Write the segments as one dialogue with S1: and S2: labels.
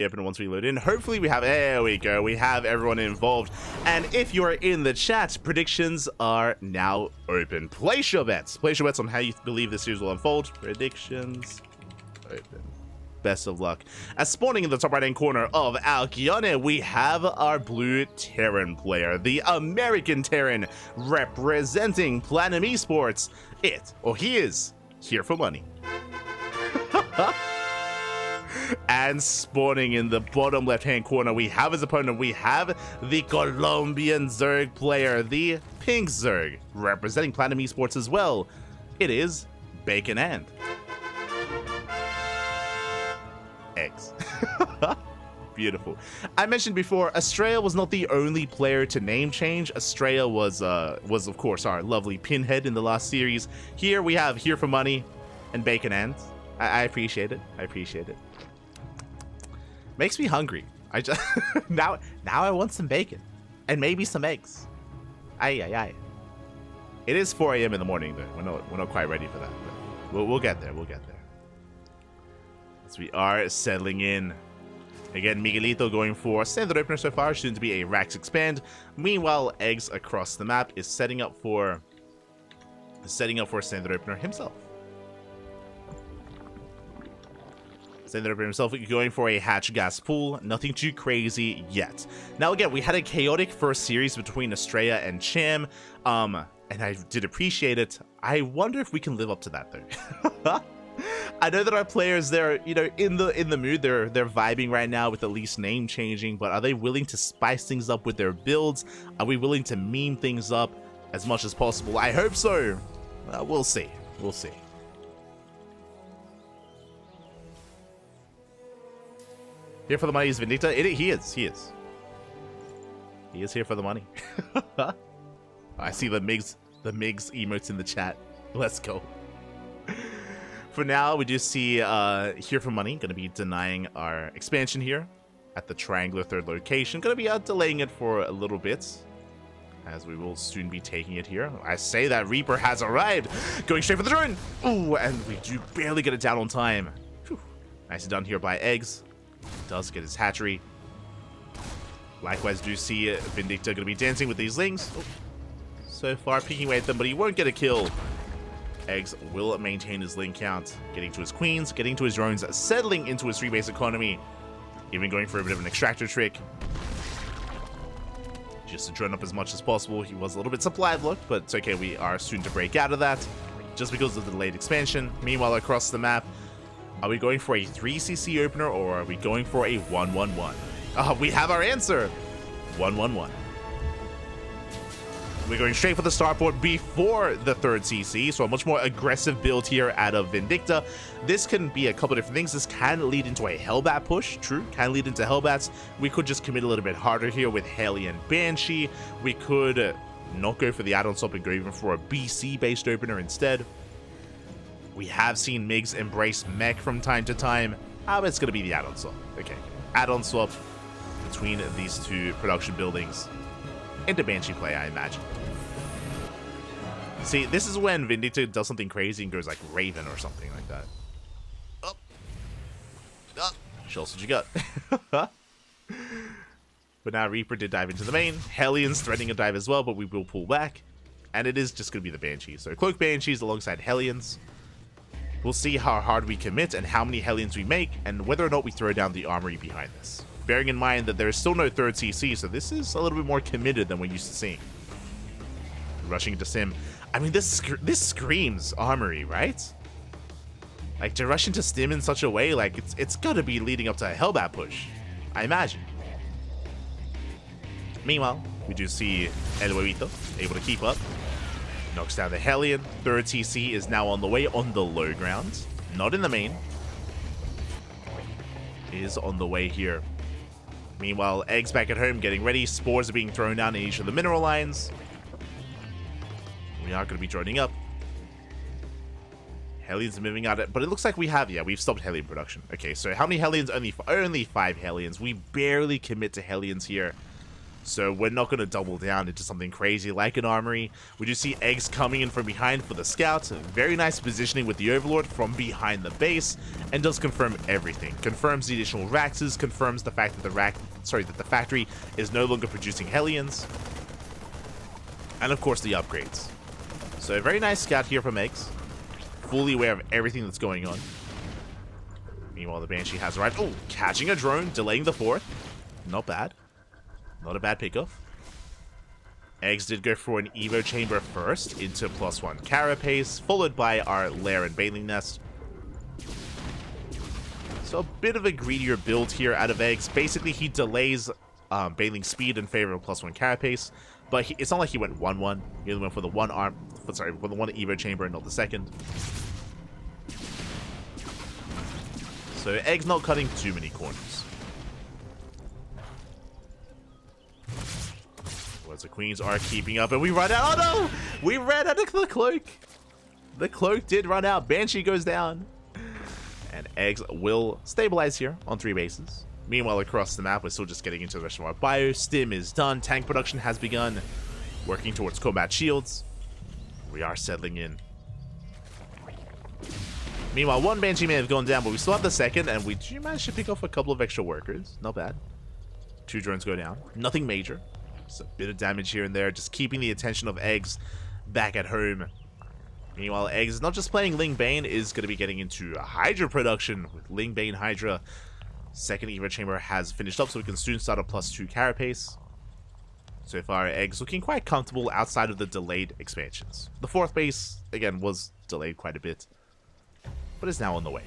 S1: Open once we load in. Hopefully we have, there we go, we have everyone involved. And if you are in the chat, predictions are now open. Place your bets. Place your bets on how you believe this series will unfold. Predictions open. Best of luck. As spawning in the top right hand corner of Alkione, we have our blue Terran player, the American Terran, representing Platinum Esports. He is here for money. And spawning in the bottom left-hand corner, we have his opponent. We have the Colombian Zerg player, the Pink Zerg, representing Platinum Esports as well. It is Bacon and Eggs. Beautiful. I mentioned before, Estrella was not the only player to name change. Estrella was of course our lovely Pinhead in the last series. Here we have Here for Money and Bacon and. I appreciate it. I appreciate it. Makes me hungry. I just now I want some bacon and maybe some eggs. Aye. It is 4 a.m. in the morning though. We're not quite ready for that. But we'll get there. We'll get there. As we are settling in. Again, Miguelito going for standard opener so far, soon to be a Rax expand. Meanwhile, Eggs across the map is setting up for standard opener himself. Standard opener himself going for a hatch gas pool. Nothing too crazy yet. Now again, we had a chaotic first series between Estrella and Cham, and I did appreciate it. I wonder if we can live up to that though. I know that our players, they're in the mood, they're vibing right now with at least name changing, but are they willing to spice things up with their builds? Are we willing to meme things up as much as possible? I hope so. We'll see. We'll see. Here for the money is Vindicta. He is. He is here for the money. I see the Migs emotes in the chat. Let's go. For now, we do see Here for Money going to be denying our expansion here at the triangular third location. Going to be delaying it for a little bit, as we will soon be taking it here. I say that Reaper has arrived. Going straight for the drone. Ooh, and we do barely get it down on time. Whew. Nicely done here by Eggs. Does get his hatchery. Likewise, do see Vindicta going to be dancing with these lings. Oh. So far, peeking away at them, but he won't get a kill. Eggs will maintain his ling count, getting to his queens, getting to his drones, settling into his 3-base economy, even going for a bit of an extractor trick. Just to drone up as much as possible. He was a little bit supply blocked, but it's okay. We are soon to break out of that, just because of the delayed expansion. Meanwhile, across the map, are we going for a 3cc opener, or are we going for a 1-1-1? We have our answer. 1-1-1. We're going straight for the starport before the third CC, so a much more aggressive build here out of Vindicta. This can be a couple different things. This can lead into a Hellbat push, true, can lead into Hellbats. We could just commit a little bit harder here with Hellion Banshee. We could not go for the add-on swap and go even for a BC-based opener instead. We have seen Migs embrace mech from time to time. It's going to be the add-on swap. Okay, add-on swap between these two production buildings. Into Banshee play, I imagine. See, this is when Vindicta does something crazy and goes like Raven or something like that. Show us what you got. But now Reaper did dive into the main. Hellion's threatening a dive as well, but we will pull back. And it is just going to be the Banshees. So Cloak Banshees alongside Hellions. We'll see how hard we commit and how many Hellions we make, and whether or not we throw down the armory behind this. Bearing in mind that there is still no third CC, so this is a little bit more committed than we're used to seeing. Rushing into Sim. I mean, this screams armory, right? Like, to rush into Stim in such a way, like, it's gotta be leading up to a Hellbat push, I imagine. Meanwhile, we do see El Huevito able to keep up. Knocks down the Hellion. Third CC is now on the way on the low ground. Not in the main. Is on the way here. Meanwhile, Eggs back at home getting ready. Spores are being thrown down in each of the mineral lines. We are going to be droning up. Hellions are moving out, but it looks like we have, we've stopped Hellion production. Okay, so how many Hellions? Only 5 Hellions. We barely commit to Hellions here. So we're not going to double down into something crazy like an armory. We just see eGGz coming in from behind for the scouts. Very nice positioning with the Overlord from behind the base, and does confirm everything. Confirms the additional Raxes, confirms the fact that the factory is no longer producing Hellions, and of course the upgrades. So a very nice scout here from eGGz, fully aware of everything that's going on. Meanwhile, the Banshee has arrived. Oh, catching a drone, delaying the 4th. Not bad. Not a bad pickoff. eGGz did go for an Evo Chamber first into +1 Carapace, followed by our Lair and Baneling Nest. So a bit of a greedier build here out of eGGz. Basically, he delays Baneling speed in favor of +1 Carapace, but it's not like he went 1-1. He only went for the one Evo Chamber and not the second. So eGGz not cutting too many corners. Whereas the Queens are keeping up, and we run out. Oh no! We ran out of the cloak. The cloak did run out. Banshee goes down. And eGGz will stabilize here on 3 bases. Meanwhile, across the map, we're still just getting into the rest of our bio. Stim is done. Tank production has begun. Working towards combat shields. We are settling in. Meanwhile, 1 Banshee may have gone down, but we still have the 2nd, and we do manage to pick off a couple of extra workers. Not bad. 2 drones go down. Nothing major. Just a bit of damage here and there, just keeping the attention of eGGz back at home. Meanwhile, eGGz is not just playing Ling Bane, is going to be getting into Hydra production with Ling Bane Hydra. 2nd Evo Chamber has finished up, so we can soon start a +2 Carapace. So far, eGGz looking quite comfortable outside of the delayed expansions. The 4th base, again, was delayed quite a bit, but is now on the way.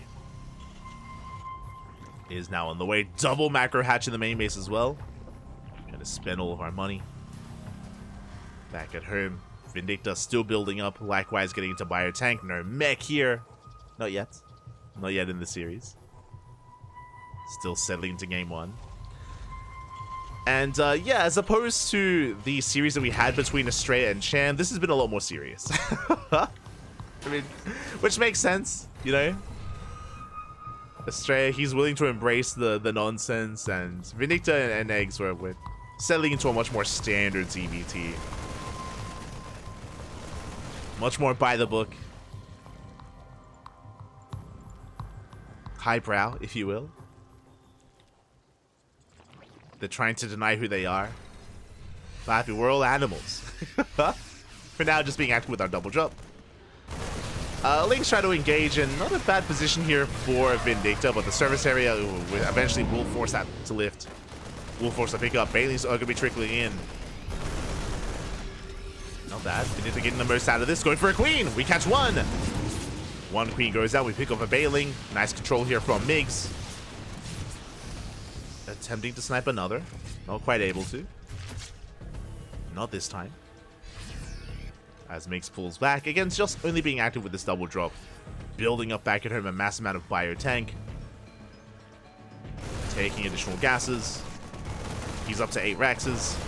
S1: Is now on the way. Double macro hatch in the main base as well. Gonna spend all of our money. Back at home, Vindicta still building up. Likewise, getting into bio tank. No mech here. Not yet. Not yet in the series. Still settling into game 1. And yeah, as opposed to the series that we had between Estrella and Chan, this has been a lot more serious. I mean, which makes sense, you know? Estrella, he's willing to embrace the nonsense, and Vindicta and eGGz were settling into a much more standard ZVT. Much more by the book. Highbrow, if you will. They're trying to deny who they are. But happy, we're all animals. For now, just being active with our double jump. Link's trying to engage in not a bad position here for Vindicta, but the service area eventually will force that to lift. Will force to pick up. Bailey's are going to be trickling in. Not bad. Vindicta getting the most out of this. Going for a queen. We catch 1. 1 queen goes out. We pick up a Bailing. Nice control here from eGGz. Attempting to snipe another. Not quite able to. Not this time. As eGGz pulls back. Again, just only being active with this double drop. Building up back at home a massive amount of bio tank. Taking additional gases. He's up to 8 Raxes.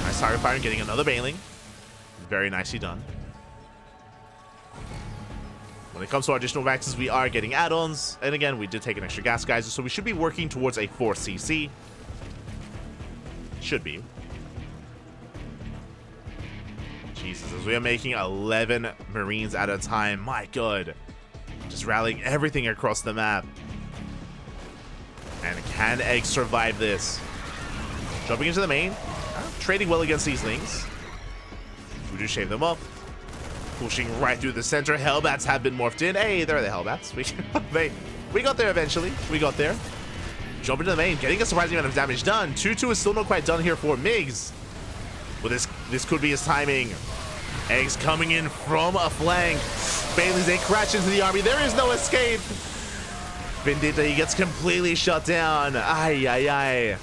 S1: Nice target fire and getting another Bailing. Very nicely done. When it comes to our additional Raxes, we are getting add-ons. And again, we did take an extra gas geyser, so we should be working towards a 4 CC. Should be. Jesus, as we are making 11 Marines at a time. My god. Just rallying everything across the map. And can eGGz survive this? Jumping into the main. Trading well against these Lings. We do shave them up. Pushing right through the center. Hellbats have been morphed in. Hey, there are the Hellbats. We got there eventually. We got there. Jump into the main. Getting a surprising amount of damage done. 2-2 is still not quite done here for eGGz. But this could be his timing. eGGz coming in from a flank. Bailey's they crash into the army. There is no escape. Vindicta, he gets completely shut down. Ay, ay, ay.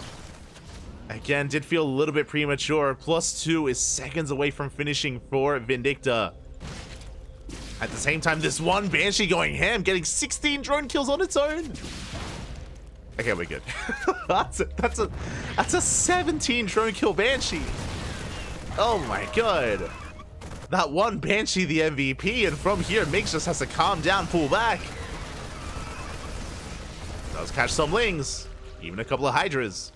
S1: Again, did feel a little bit premature. +2 is seconds away from finishing for Vindicta. At the same time, this 1 Banshee going ham, getting 16 drone kills on its own. Okay, we're good. that's a 17 drone kill Banshee. Oh my god. That 1 Banshee the MVP, and from here, eGGz just has to calm down, pull back. Does catch some Lings, even a couple of Hydras.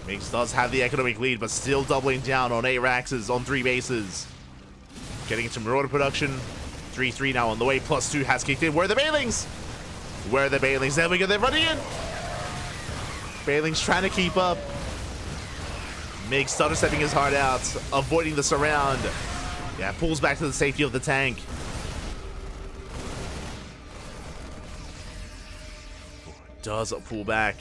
S1: Mix does have the economic lead, but still doubling down on 8 Raxes on 3 bases. Getting into Marauder production. 3-3 now on the way. +2 has kicked in. Where are the Bailings? Where are the Bailings? There we go. They're running in. Bailings trying to keep up. Mix started stepping his heart out, avoiding the surround. Yeah, pulls back to the safety of the tank. Does pull back.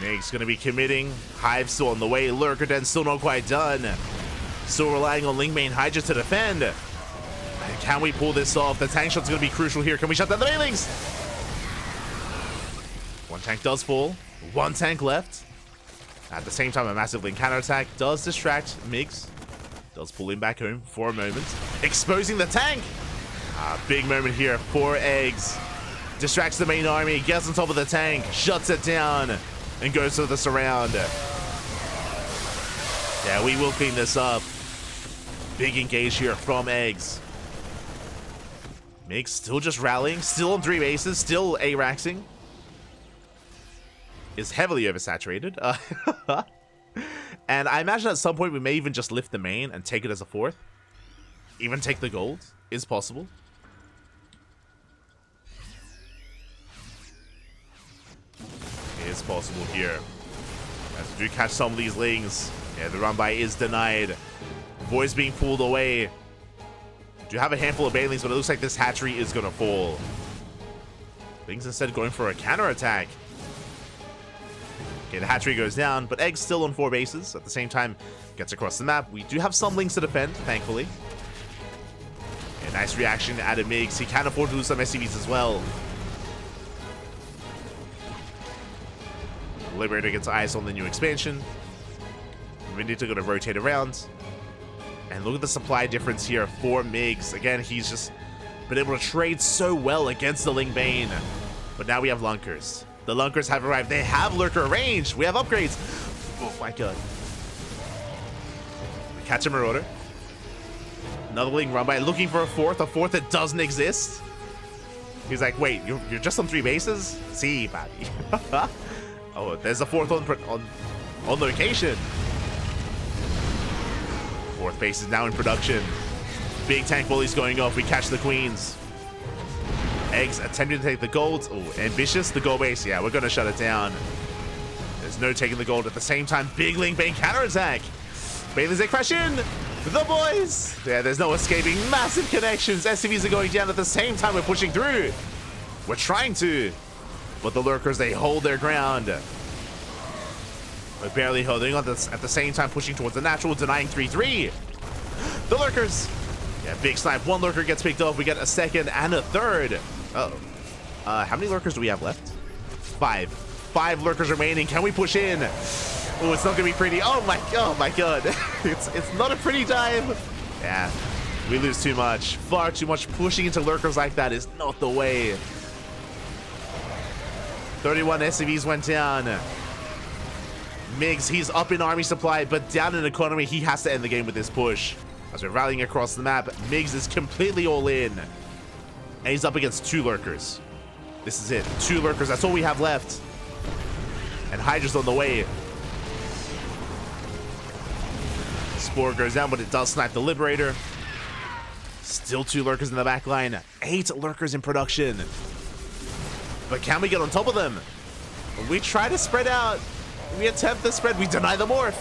S1: Mix gonna be committing. Hive still on the way. Lurker Den still not quite done. Still relying on Ling Main Hydra to defend. Can we pull this off? The tank shot's gonna be crucial here. Can we shut down the Bailings? One tank does fall. One tank left. At the same time, a massive Link counterattack does distract Migs. Does pull him back home for a moment. Exposing the tank. Big moment here for eGGz. Distracts the main army, gets on top of the tank, shuts it down, and goes to the surround. Yeah, we will clean this up. Big engage here from eGGz. Migs still just rallying, still on 3 bases, still A-Raxing. Is heavily oversaturated. And I imagine at some point we may even just lift the main and take it as a 4th. Even take the gold is possible. It is possible here. As we do catch some of these Lings. Yeah, the run by is denied. Voice being pulled away. Do have a handful of Bailings, but it looks like this hatchery is going to fall. Lings instead going for a counterattack. Okay, the hatchery goes down, but eGGz still on 4 bases. At the same time, gets across the map. We do have some Lings to defend, thankfully. A nice reaction out of Migs. He can afford to lose some SCVs as well. Liberator gets eyes on the new expansion. Vindicta going to rotate around. And look at the supply difference here for Migs. Again, he's just been able to trade so well against the Ling Bane. But now we have Lunkers. The Lunkers have arrived. They have Lurker range. We have upgrades. Oh my god. We catch a Marauder. Another Ling run by looking for a 4th. A 4th that doesn't exist. He's like, wait, you're just on 3 bases? See, buddy. Oh, there's a 4th on location. 4th base is now in production. Big tank bullies going off. We catch the queens. eGGz attempting to take the gold. Oh, ambitious. The gold base. Yeah, we're going to shut it down. There's no taking the gold. At the same time, big Ling Bane counterattack. Bailey's they crash in. The boys. Yeah, there's no escaping. Massive connections. SCVs are going down at the same time. We're pushing through. We're trying to. But the Lurkers, they hold their ground. We're barely holding on at the same time, pushing towards the natural, denying 3-3. The Lurkers. Yeah, big snipe. 1 Lurker gets picked off. We get a 2nd and a 3rd. Uh-oh. How many Lurkers do we have left? 5. 5 Lurkers remaining. Can we push in? Oh, it's not gonna be pretty. Oh my god. It's not a pretty time. Yeah, we lose too much. Far too much. Pushing into Lurkers like that is not the way. 31 SCVs went down. Migs, he's up in army supply, but down in economy. He has to end the game with this push. As we're rallying across the map, Migs is completely all in. And he's up against 2 Lurkers. This is it. 2 Lurkers. That's all we have left. And Hydra's on the way. Spore goes down, but it does snipe the Liberator. Still 2 Lurkers in the back line. 8 Lurkers in production. But can we get on top of them? We try to spread out. We attempt the spread. We deny the morph.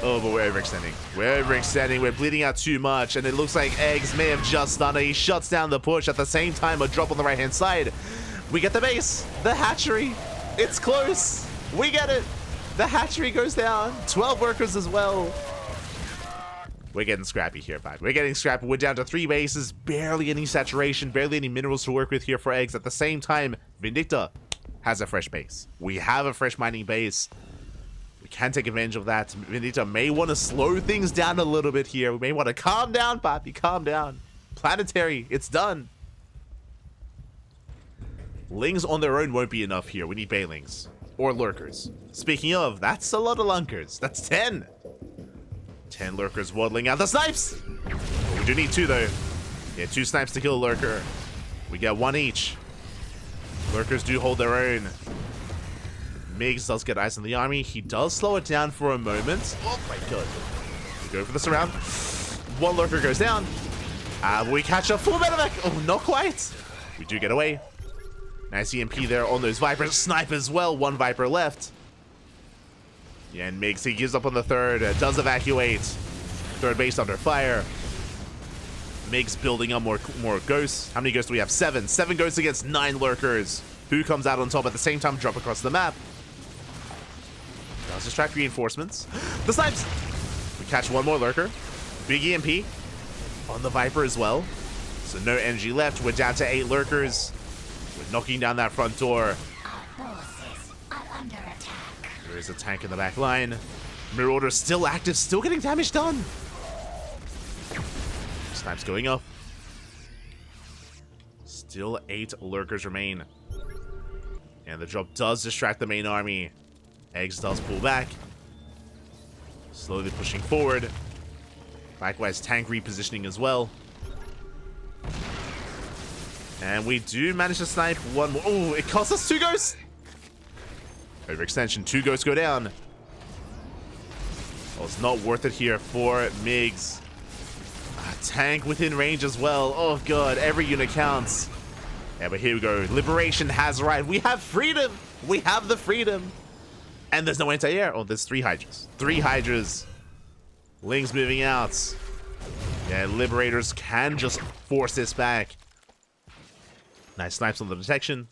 S1: Oh, but we're overextending. We're overextending. We're bleeding out too much. And it looks like eGGz may have just done it. He shuts down the push. At the same time, a drop on the right-hand side. We get the base. The hatchery. It's close. We get it. The hatchery goes down. 12 workers as well. We're getting scrappy here, bud. We're getting scrappy. We're down to 3 bases. Barely any saturation. Barely any minerals to work with here for eGGz. At the same time, Vindicta has a fresh base. We have a fresh mining base. We can take advantage of that. Vindicta may want to slow things down a little bit here. We may want to calm down, Poppy. Calm down. Planetary. It's done. Lings on their own won't be enough here. We need Bailings. Or Lurkers. Speaking of, that's a lot of Lunkers. That's 10. 10 Lurkers waddling out the snipes. Oh, we do need 2 though. Yeah, 2 snipes to kill a Lurker. We get 1 each. Lurkers do hold their own. Migs does get eyes on the army. He does slow it down for a moment. Oh my god. We go for this round. One lurker goes down. We catch a full medevac. Oh, not quite. We do get away. Nice EMP there on those Vipers. Snipe as well. One Viper left. Yeah, and Migs, he gives up on the third. Does evacuate. Third base under fire. Migs building up more ghosts. How many ghosts do we have? 7. 7 ghosts against 9 lurkers. Who comes out on top at the same time? Drop across the map. Let's distract reinforcements. The snipes! We catch one more lurker. Big EMP on the Viper as well. So no energy left. We're down to 8 lurkers. We're knocking down that front door.
S2: Our forces are under attack.
S1: There is a tank in the back line. Marauder still active, still getting damage done. Snipes going up. Still 8 lurkers remain. And the drop does distract the main army. eGGz does pull back. Slowly pushing forward. Likewise, tank repositioning as well. And we do manage to snipe one more. Oh, it costs us 2 ghosts. Overextension, 2 ghosts go down. Oh, it's not worth it here for Migs. Tank within range as well. Oh god, every unit counts. Yeah, but here we go. Liberation has arrived. We have freedom. We have the freedom. And there's no anti-air. Oh, there's 3 Hydras. 3 Hydras. Lings moving out. Yeah, Liberators can just force this back. Nice snipes on the detection.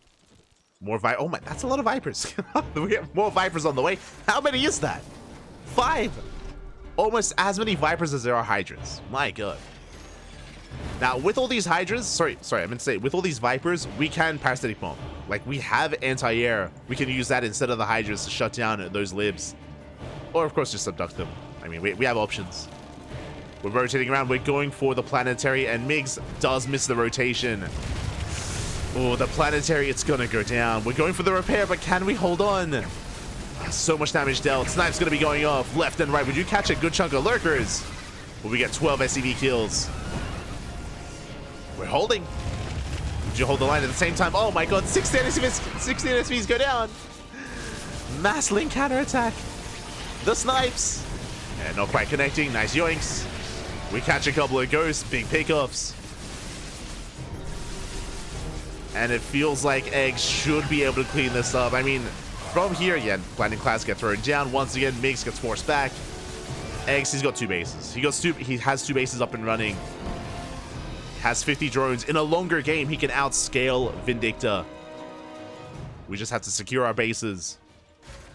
S1: More Oh my, that's a lot of Vipers. We have more Vipers on the way. How many is that? 5. Almost as many Vipers as there are Hydras. My god. Now, with all these Hydras, sorry, I meant to say, with all these Vipers, we can Parasitic Bomb. Like, we have anti-air. We can use that instead of the Hydras to shut down those libs. Or, of course, just abduct them. I mean, we have options. We're rotating around. We're going for the Planetary, and Migs does miss the rotation. Oh, the Planetary, it's gonna go down. We're going for the repair, but can we hold on? So much damage dealt. Snipe's gonna be going off left and right. Would you catch a good chunk of lurkers? Will we get 12 SCV kills? We're holding. Would you hold the line at the same time? Oh my god, 16 SCVs, 16 SCVs go down. Mass link counterattack. The snipes. And not quite connecting. Nice yoinks. We catch a couple of ghosts. Big pickoffs. And it feels like eGGz should be able to clean this up. I mean, from here, yeah, Blinding Clouds get thrown down. Once again, Migs gets forced back. eGGz, he's got 2 bases. He has 2 bases up and running. Has 50 drones. In a longer game, he can outscale Vindicta. We just have to secure our bases.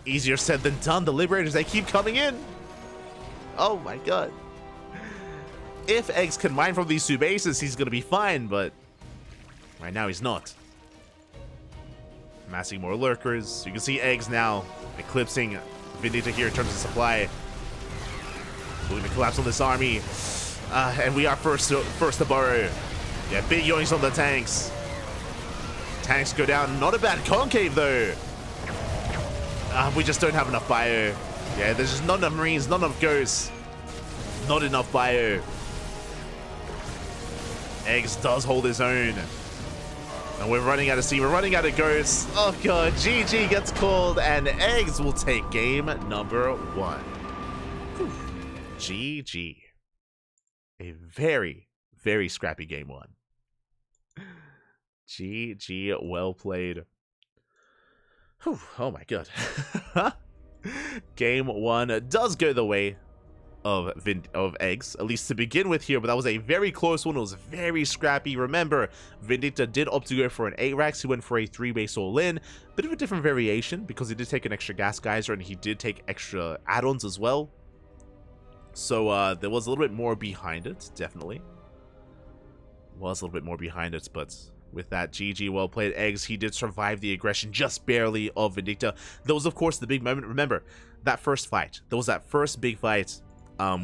S1: Easier said than done. The Liberators, they keep coming in. Oh my god. If eGGz can mine from these 2 bases, he's going to be fine, but right now he's not. Amassing more lurkers. You can see eGGz now eclipsing Vindicta here in terms of supply. We're going to collapse on this army. And we are first to burrow. Yeah, big yoinks on the tanks. Tanks go down. Not a bad concave, though. We just don't have enough bio. Yeah, there's just not enough Marines, not enough ghosts. Not enough bio. eGGz does hold his own. And we're running out of steam. We're running out of ghosts. Oh, god. GG gets called, and eGGz will take game number 1. Whew. GG. A very, very scrappy game 1. GG, well played. Whew, oh my god. Game 1 does go the way of eGGz, at least to begin with here, but that was a very close one. It was very scrappy. Remember, Vindicta did opt to go for an 8-Rax. He went for a 3-base all-in. Bit of a different variation, because he did take an extra gas geyser, and he did take extra add-ons as well. So there was a little bit more behind it, definitely. Was a little bit more behind it, but with that, GG, well played. eGGz, he did survive the aggression just barely of Vindicta. There was, of course, the big moment. Remember, that first fight. There was that first big fight,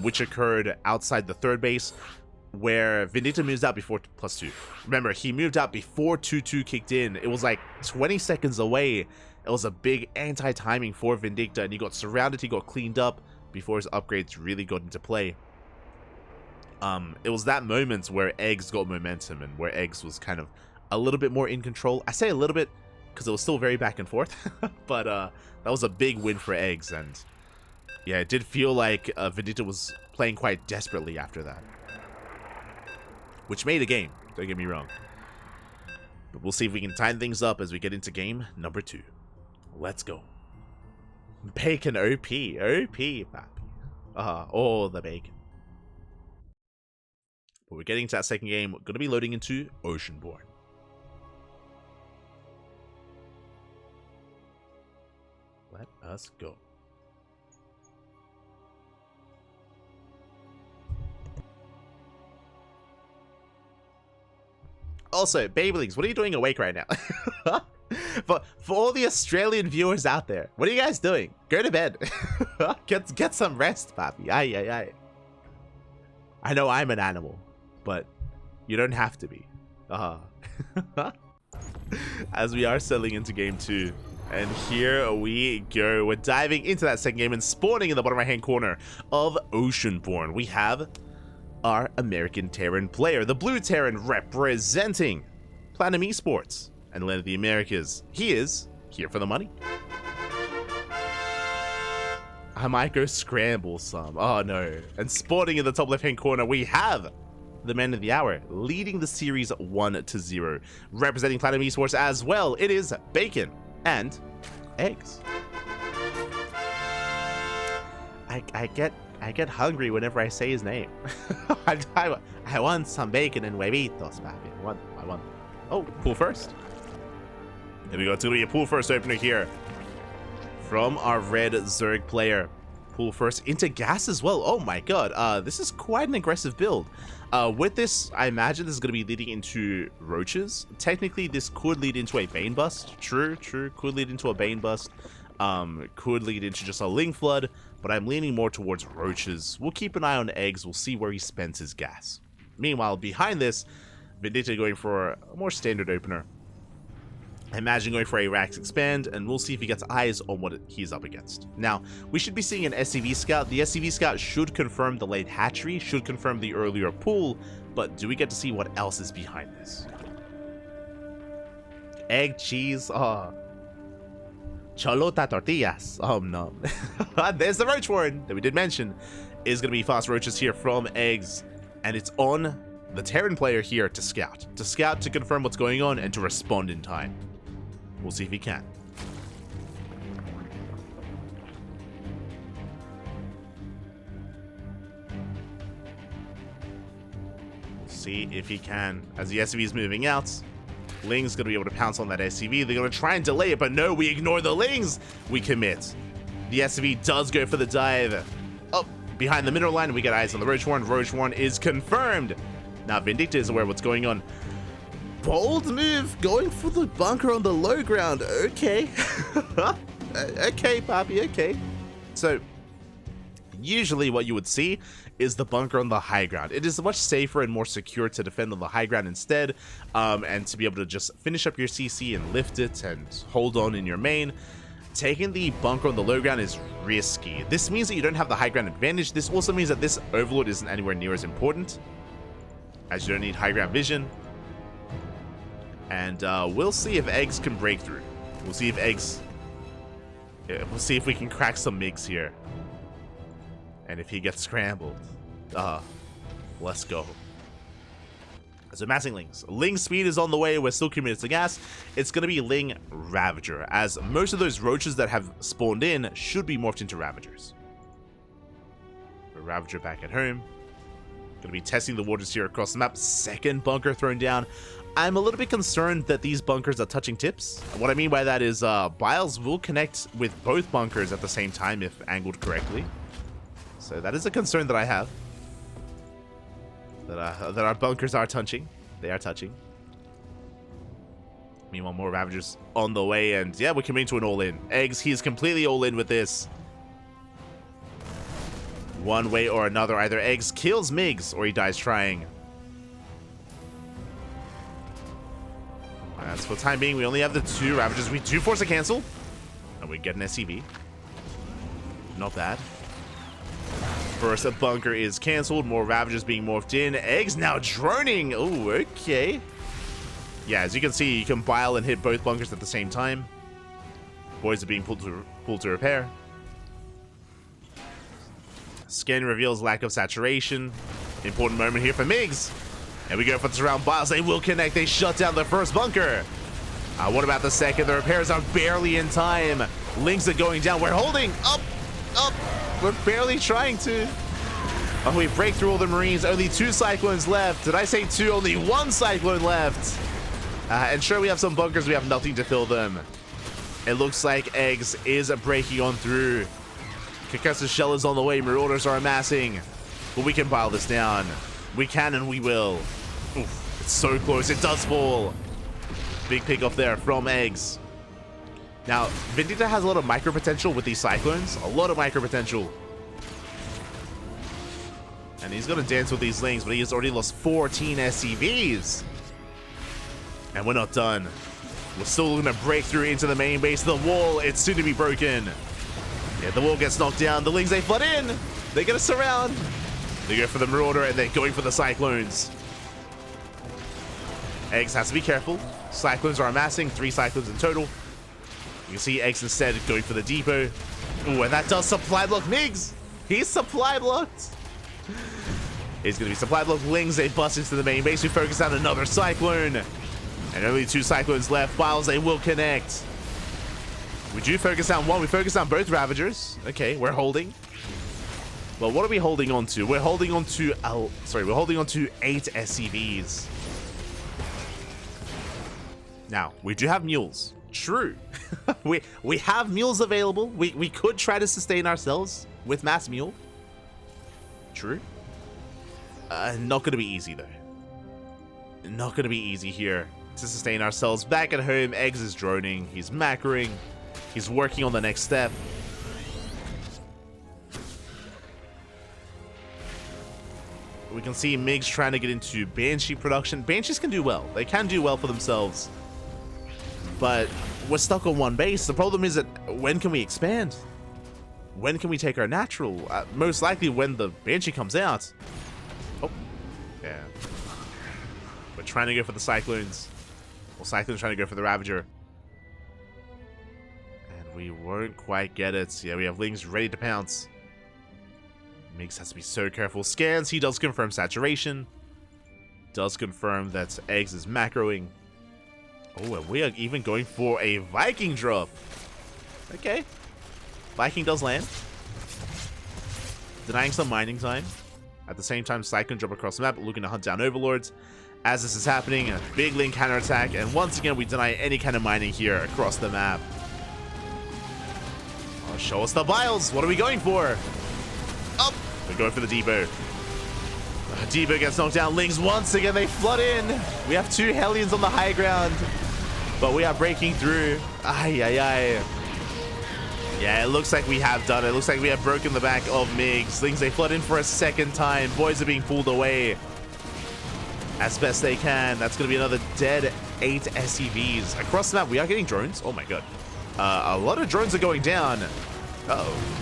S1: which occurred outside the 3rd base, where Vindicta moves out before +2. Remember, he moved out before 2-2 kicked in. It was like 20 seconds away. It was a big anti-timing for Vindicta, and he got surrounded, he got cleaned up before his upgrades really got into play. It was that moment where eGGz got momentum and where eGGz was kind of a little bit more in control. I say a little bit, because it was still very back and forth. But that was a big win for eGGz, and yeah, it did feel like Vindicta was playing quite desperately after that, which made a game, don't get me wrong. But we'll see if we can time things up as we get into game number 2. Let's go. Bacon OP, papi. All the bacon. But we're getting to that second game. We're going to be loading into Oceanborn. Let us go. Also, Babelings, what are you doing awake right now? for all the Australian viewers out there, what are you guys doing? Go to bed. get some rest, papi. Aye. I know I'm an animal, but you don't have to be. As we are settling into game 2. And here we go. We're diving into that second game and spawning in the bottom right hand corner of Oceanborn. We have our American Terran player, the Blue Terran, representing Platinum Esports and Land of the Americas. He is here for the money. I might go scramble some. Oh no. And spawning in the top left hand corner, we have the man of the hour, leading the series 1-0. Representing Platinum Esports as well, it is Bacon and eGGz. I get hungry whenever I say his name. I want some bacon and huevitos, papi. I want. Oh, pool first. Here we go. It's going to be a pool first opener here from our red Zerg player. Pool first into gas as well. Oh my god. This is quite an aggressive build. With this, I imagine this is going to be leading into roaches. Technically, this could lead into a Bane bust. True. Could lead into a Bane bust. Could lead into just a Ling Flood, but I'm leaning more towards roaches. We'll keep an eye on eGGz. We'll see where he spends his gas. Meanwhile, behind this, Vindicta going for a more standard opener. I imagine going for a Rax Expand, and we'll see if he gets eyes on what he's up against. Now, we should be seeing an SCV Scout. The SCV Scout should confirm the late hatchery, should confirm the earlier pool, but do we get to see what else is behind this? Egg, cheese, Cholota tortillas. Oh no. There's the Roach Warren that we did mention. Is going to be fast roaches here from eGGz. And it's on the Terran player here to scout. To scout, to confirm what's going on, and to respond in time. We'll see if he can. We'll see if he can. As the SCV is moving out, Ling's going to be able to pounce on that SCV. They're going to try and delay it, but no, we ignore the Lings. We commit. The SCV does go for the dive. Up behind the mineral line, we get eyes on the Roach Warren. Roach Warren is confirmed. Now Vindicta is aware of what's going on. Bold move, going for the bunker on the low ground. Okay. Okay, papi, okay. So, usually what you would see is the bunker on the high ground. It is much safer and more secure to defend on the high ground instead, and to be able to just finish up your CC and lift it and hold on in your main. Taking the bunker on the low ground is risky. This means that you don't have the high ground advantage. This also means that this overlord isn't anywhere near as important, as you don't need high ground vision. And we'll see if eGGz can break through. We'll see if eGGz... we'll see if we can crack some MiGs here. And if he gets scrambled, let's go. So massing Lings. Ling speed is on the way. We're still committed to gas. It's going to be Ling Ravager, as most of those roaches that have spawned in should be morphed into Ravagers. A Ravager back at home. Going to be testing the waters here across the map. Second bunker thrown down. I'm a little bit concerned that these bunkers are touching tips. What I mean by that is Biles will connect with both bunkers at the same time if angled correctly. So that is a concern that I have. That our bunkers are touching. They are touching. Meanwhile, more Ravagers on the way, and yeah, we're coming to an all-in. eGGz, he's completely all-in with this. One way or another, either eGGz kills MiGs or he dies trying. As for the time being, we only have the 2 Ravagers. We do force a cancel, and we get an SCV. Not bad. First, a bunker is canceled. More Ravagers being morphed in. eGGz now droning. Oh, okay. Yeah, as you can see, you can bile and hit both bunkers at the same time. Boys are being pulled to repair. Scan reveals lack of saturation. Important moment here for MiGGz. And we go for the surround biles. They will connect. They shut down the first bunker. What about the second? The repairs are barely in time. Lings are going down. We're holding up. We're barely trying to. Oh, we break through all the Marines. Only 2 Cyclones left. Did I say 2? Only 1 Cyclone left. And sure, we have some bunkers. We have nothing to fill them. It looks like eGGz is breaking on through. Concussion shell is on the way. Marauders are amassing. But we can bile this down. We can and we will. Oof, it's so close. It does fall. Big pick off there from eGGz. Now, Vindicta has a lot of micro potential with these Cyclones. A lot of micro potential. And he's going to dance with these Lings, but he has already lost 14 SCVs. And we're not done. We're still going to break through into the main base. The wall, it's soon to be broken. Yeah, the wall gets knocked down. The Lings, they flood in. They're going to surround. They go for the Marauder, and they're going for the Cyclones. eGGz has to be careful. Cyclones are amassing. 3 Cyclones in total. You can see eGGz instead going for the depot. Ooh, and that does supply block MiGGz. He's supply blocked. It's going to be supply block. Lings, they bust into the main base. We focus on another Cyclone. And only 2 Cyclones left. Biles, they will connect. We do focus on 1. We focus on both Ravagers. Okay, we're holding. Well, what are we holding on to? We're holding on to... we're holding on to 8 SCVs. Now, we do have mules. True. we have mules available. We could try to sustain ourselves with mass mule. True. Not going to be easy, though. Not going to be easy here to sustain ourselves. Back at home, eGGz is droning. He's macroing. He's working on the next step. We can see MiGGz trying to get into Banshee production. Banshees can do well. They can do well for themselves. But we're stuck on 1 base. The problem is that when can we expand? When can we take our natural? Most likely when the Banshee comes out. Oh, yeah. We're trying to go for the Cyclones. Well, Cyclones trying to go for the Ravager. And we won't quite get it. Yeah, we have Lings ready to pounce. MiGGz has to be so careful. Scans, he does confirm saturation. Does confirm that eGGz is macroing. Oh, and we are even going for a Viking drop. Okay. Viking does land. Denying some mining time. At the same time, Cyclone drop across the map, looking to hunt down Overlords. As this is happening, a big Ling counterattack, and once again, we deny any kind of mining here across the map. Oh, show us the biles. What are we going for? Up. We're going for the depot. Depot gets knocked down. Lings once again, they flood in. We have 2 Hellions on the high ground, but we are breaking through. Ay, ay, ay. Yeah, it looks like we have done it. It looks like we have broken the back of MiGGz. Lings, they flood in for a second time. Boys are being pulled away as best they can. That's going to be another dead 8 SCVs. Across the map, we are getting drones. Oh my god. A lot of drones are going down. Uh-oh.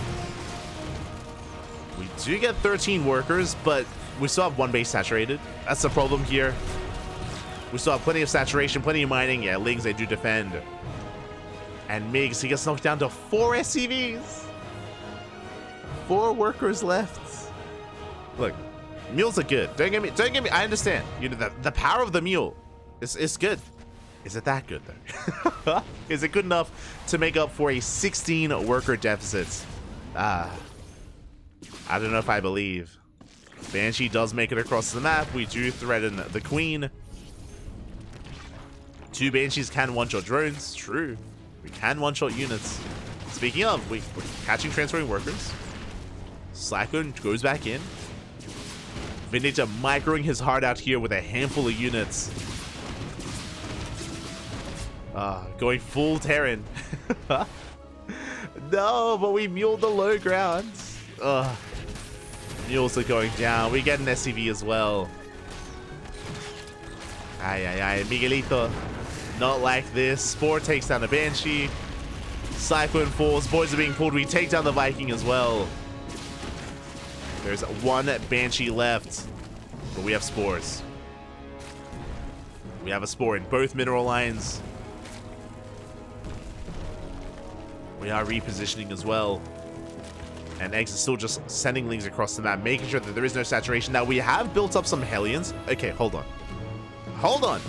S1: We do get 13 workers, but we still have 1 base saturated. That's the problem here. We still have plenty of saturation, plenty of mining. Yeah, Lings, they do defend. And MiGGz, he gets knocked down to 4 SCVs. 4 workers left. Look, mules are good. Don't get me. I understand. You know, the power of the mule is good. Is it that good though? Is it good enough to make up for a 16 worker deficit? I don't know if I believe. Banshee does make it across the map. We do threaten the Queen. 2 Banshees can one-shot drones. True. We can one-shot units. Speaking of, we're catching transferring workers. Cyclone goes back in. Vindicta microing his heart out here with a handful of units. Going full Terran. No, but we muled the low ground. Mules are going down. We get an SCV as well. Ay, ay, ay. Miguelito. Not like this. Spore takes down the Banshee. Cyclone falls. Boys are being pulled. We take down the Viking as well. There's 1 Banshee left. But we have Spores. We have a spore in both mineral lines. We are repositioning as well. And eGGz is still just sending lings across the map, making sure that there is no saturation. Now, we have built up some Hellions. Okay, hold on. Hold on.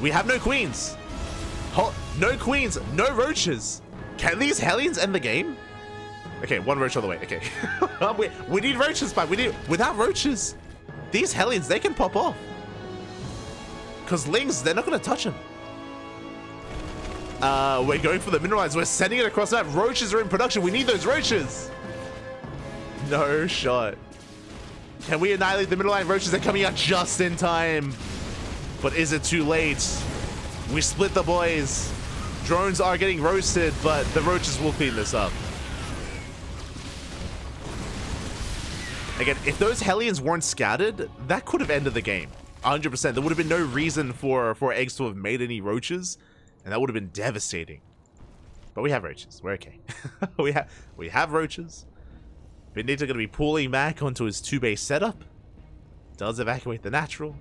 S1: We have no queens. No queens, no roaches. Can these Hellions end the game? Okay, one roach all the way. Okay. we need roaches, but without roaches, these Hellions, they can pop off. Because lings, they're not going to touch them. We're going for the mineralize. We're sending it across the map. Roaches are in production. We need those roaches. No shot. Can we annihilate the mineral line? Roaches are coming out just in time. But is it too late? We split the boys. Drones are getting roasted, but the roaches will clean this up. Again, if those Hellions weren't scattered, that could have ended the game. 100%. There would have been no reason for eGGz to have made any roaches. And that would have been devastating. But we have roaches. We're okay. we have roaches. Vindicta going to be pulling back onto his 2-base setup. Does evacuate the natural.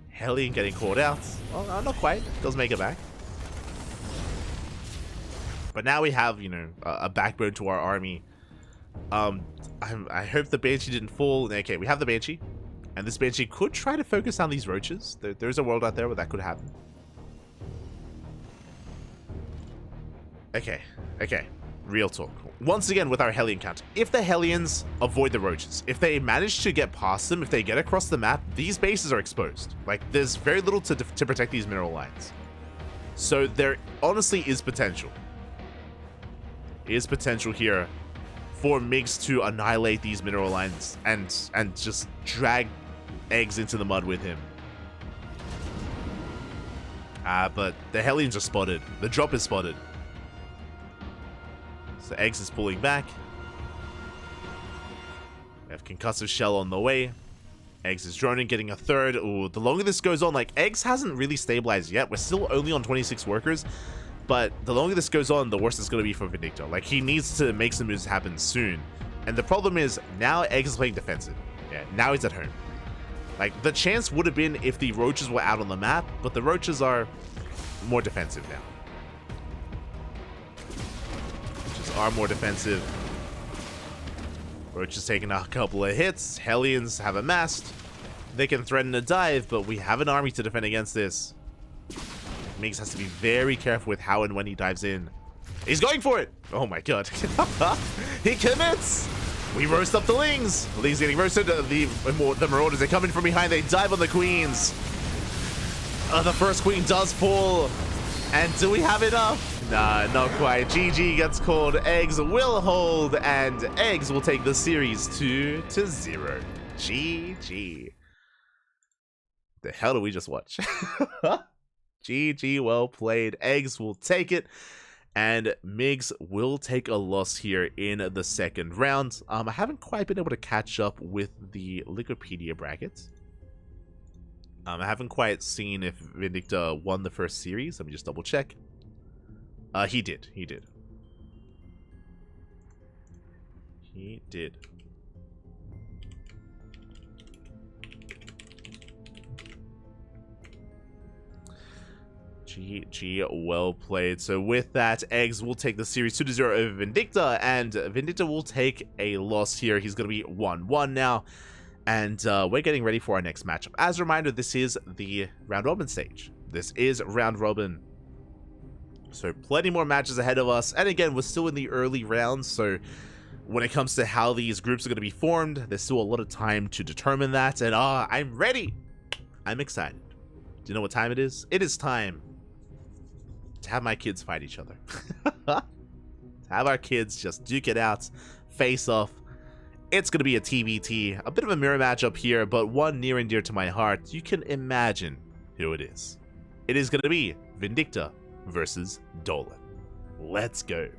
S1: Hellion getting caught out. Well, not quite. Does make it back. But now we have, you know, a backbone to our army. I hope the Banshee didn't fall. Okay, we have the Banshee. And this Banshee could try to focus on these roaches. There's a world out there where that could happen. Okay. Real talk. Once again with our Hellion count. If the Hellions avoid the roaches, if they manage to get past them, if they get across the map, these bases are exposed. Like, there's very little to protect these mineral lines. So there honestly is potential. Is potential here for eGGz to annihilate these mineral lines and just drag eGGz into the mud with him. But the Hellions are spotted. The drop is spotted. So eGGz is pulling back. We have concussive shell on the way. eGGz is droning, getting a third. Ooh, the longer this goes on, like, eGGz hasn't really stabilized yet. We're still only on 26 workers. But the longer this goes on, the worse it's going to be for Vindicta. Like, he needs to make some moves happen soon. And the problem is, now eGGz is playing defensive. Yeah, now he's at home. Like, the chance would have been if the roaches were out on the map, but the roaches are more defensive now. Roaches are more defensive. Roaches taking a couple of hits. Hellions have amassed. They can threaten a dive, but we have an army to defend against this. eGGz has to be very careful with how and when he dives in. He's going for it! Oh my god. He commits! We roast up the lings! The lings getting roasted. The marauders are coming from behind. They dive on the queens. The first queen does fall. And do we have enough? Nah, not quite. GG gets called. eGGz will hold. And eGGz will take the series 2-0. GG. The hell did we just watch? GG, well played. eGGz will take it. And eGGz will take a loss here in the second round. I haven't quite been able to catch up with the Wikipedia bracket. I haven't quite seen if Vindicta won the first series. Let me just double check. He did. He did. GG, well played. So with that, eGGz will take the series 2-0 over Vindicta, and Vindicta will take a loss here. He's going to be 1-1 now, and we're getting ready for our next matchup. As a reminder, this is the round robin stage. This is round robin. So plenty more matches ahead of us, and again, we're still in the early rounds, so when it comes to how these groups are going to be formed, there's still a lot of time to determine that, and I'm ready. I'm excited. Do you know what time it is? It is time to have my kids fight each other. To have our kids just duke it out, face off. It's going to be a TvT, a bit of a mirror matchup here, but one near and dear to my heart. You can imagine who it is. It is going to be Vindicta versus Dolan. Let's go.